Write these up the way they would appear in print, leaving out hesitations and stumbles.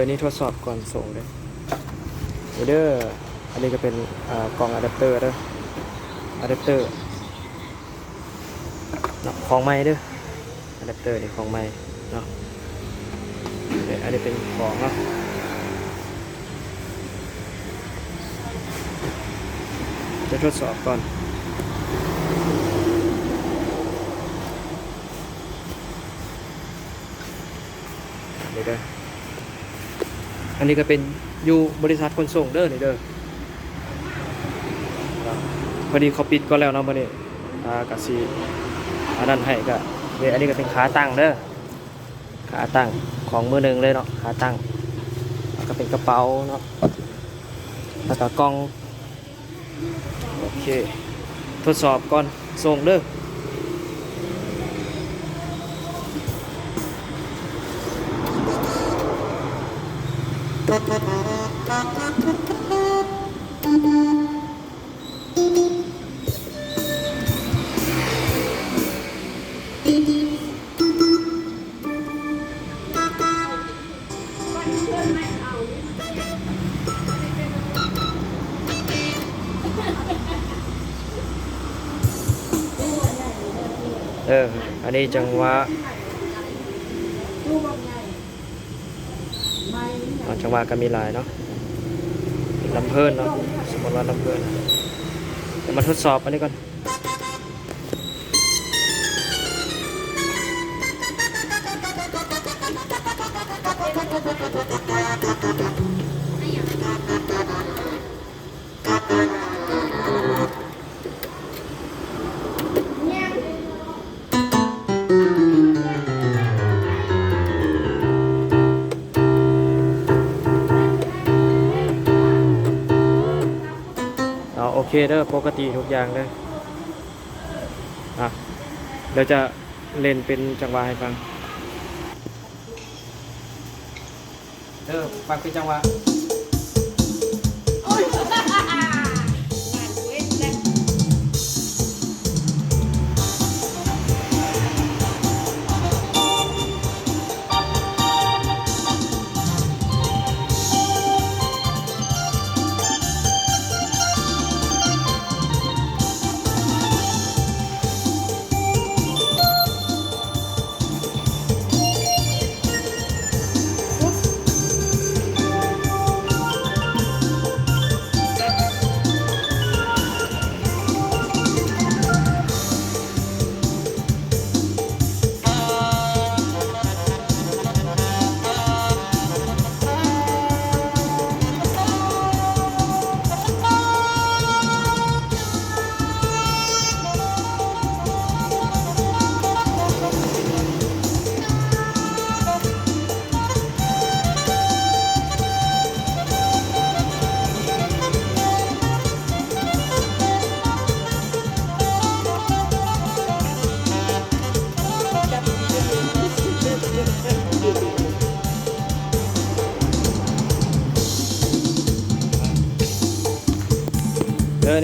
นี่ทดสอบก่อนส่งเลยเด้ออันนี้ก็เป็นกล่องอะแดปเตอร์เด้ออะแดปเตอร์เนาะของใหม่เด้ออะแดปเตอร์นี่ของใหม่เนาะอันนี้เป็นของเนาะจะทดสอบก่อนนี่เด้ออันนี้ก็เป็นอยู่บริษัทขนส่งเด้อนี่เด้อพอดีเขาปิดก็แล้วเนาะบัดนี้กะสิอันนั้นให้ก็อันนี้ก็เป็นขาตั้งเด้อขาตั้งของมือหนึ่งเลยเนาะขาตั้งแล้วก็เป็นกระเป๋าเนาะแล้วก็กล้องโอเคทดสอบก่อนส่งเด้ออันนี้จังหวะจังหวะก็มีหลายเนาะลำเพลินเนาะสมมติว่าลำเพลินเดี๋ยวมาทดสอบอันนี้ก่อนโอเคเด้อปกติทุกอย่างเลยเดี๋ยวจะเล่นเป็นจังหวะให้ฟังฟังเป็นจังหวะ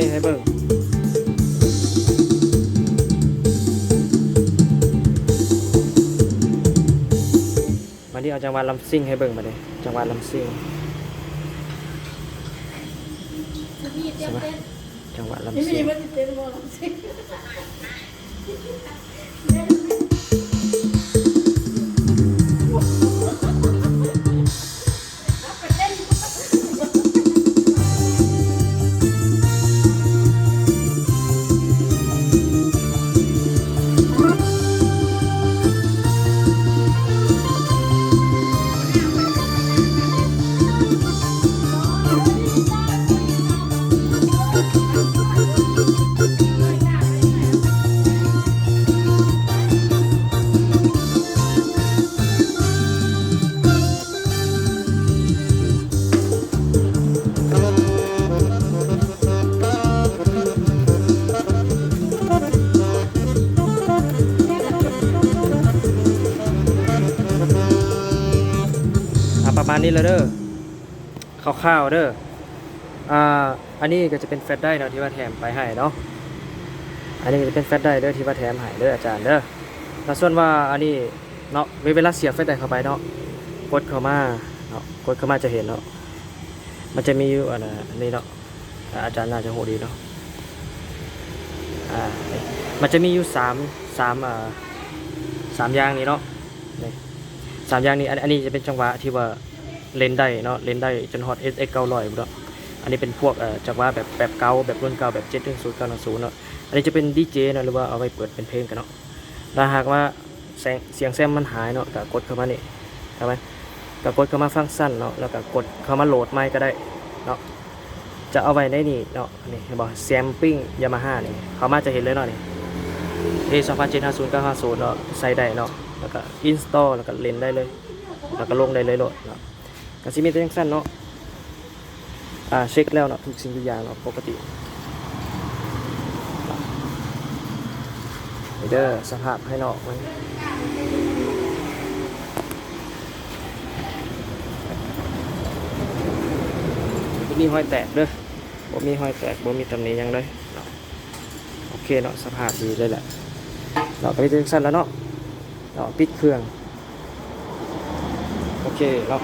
นี่ให้เบิ่งมาที่เอาจังหวะลำซิ่งให้เบิ่งมาดิจังหวะลำซิ่งใช่ไหมจังหวะลำซิ่งประมาณนี้เลยเด้อคร่าวๆเด้ออันนี้ก็จะเป็นแฟลชได้เนาะที่ว่าแถมไปให้เนาะอันนี้จะเป็นแฟลชได้เด้อที่ว่าแถมให้เด้ออาจารย์เด้อแล้วส่วนว่าอันนี้เนาะเวลาเสียบแฟลชได้เข้าไปเนาะกดเข้ามา เนาะกดเข้ามาจะเห็นเนาะมันจะมีอยู่อันนี้เนาะอาจารย์น่าจะโหดีเนาะนี่มันจะมีอยู่สามอย่างนี้เนาะนี่สามอย่างนี้อันนี้จะเป็นจังหวะที่ว่าเล่นได้เนาะเล่นได้จนฮอต SX 900เนาะอันนี้เป็นพวกจังหวะแบบเก่าแบบรุ่นเก่าแบบ710 910เนาะอันนี้จะเป็นดีเจเนาะหรือว่าเอาไว้เปิดเป็นเพลงกันเนาะถ้าหากว่าเสียงแซมมันหายเนาะก็กดเข้ามานี่ใช่ไหมก็กดเข้ามาฟังก์ชันเนาะแล้วก็กดเข้ามาโหลดใหม่ก็ได้เนาะจะเอาไว้ในนี่เนาะนี่เห็นบ่แซมปิ้งยามาฮ่านี่เข้ามาจะเห็นเลยเนาะนี่ A2750 950เนาะใส่ได้เนาะแล้วก็อินสตอลแล้วก็เล่นได้เลยแล้วก็ลงได้เลยโหลดเนาะก็สิมีแต่จังซั่นเนาะเช็คแล้วเนาะทุกสิ่งทุกอย่างเนาะปกตินี่เด้อสภาพภายนอกมันบ่มีรอยแตกเด้อบ่มีรอยแตกบ่มีตำหนิหยังเลยเนาะโอเคเนาะสภาพดีเลยแหละเนาะก็มีแต่จังซั่นแล้วเนาะปิดเครื่องโอเคเนาะ